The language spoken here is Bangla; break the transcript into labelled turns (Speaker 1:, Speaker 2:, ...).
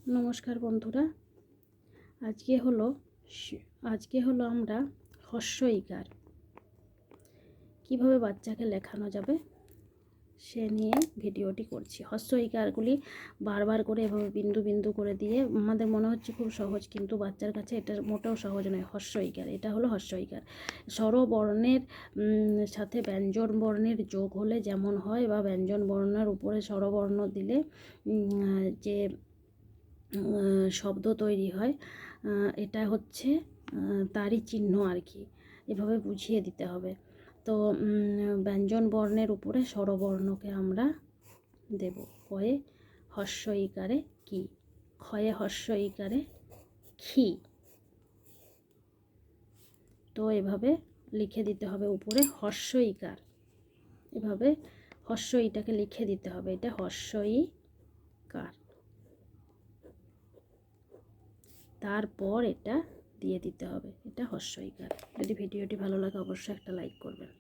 Speaker 1: নমস্কার বন্ধুরা, আজকে হলো আমরা হস্য ইকার কীভাবে বাচ্চাকে লেখানো যাবে সে নিয়ে ভিডিওটি করছি। হস্য ইকারগুলি বারবার করে এভাবে বিন্দু বিন্দু করে দিয়ে আমাদের মনে হচ্ছে খুব সহজ, কিন্তু বাচ্চার কাছে এটা মোটেও সহজ নয়। হস্য ইকার, এটা হলো হস্য ইকার। স্বরবর্ণের সাথে ব্যঞ্জন বর্ণের যোগ হলে যেমন হয়, বা ব্যঞ্জন বর্ণের উপরে স্বরবর্ণ দিলে যে শব্দ তৈরি হয়, এটা হচ্ছে তারই চিহ্ন আর কি। এভাবে বুঝিয়ে দিতে হবে। তো ব্যঞ্জন বর্ণের উপরে স্বরবর্ণকে আমরা দেব। কয়ে হস্য ইকারে কি, ক্ষয়ে হস্য ইকারে খি। তো এভাবে লিখে দিতে হবে উপরে হস্য ইকার, এভাবে হস্য ইটাকে লিখে দিতে হবে। এটা হস্য ইকার, তারপর এটা দিয়ে দিতে হবে, এটা হস্য ইকার। যদি ভিডিওটি ভালো লাগে অবশ্যই একটা লাইক করবেন।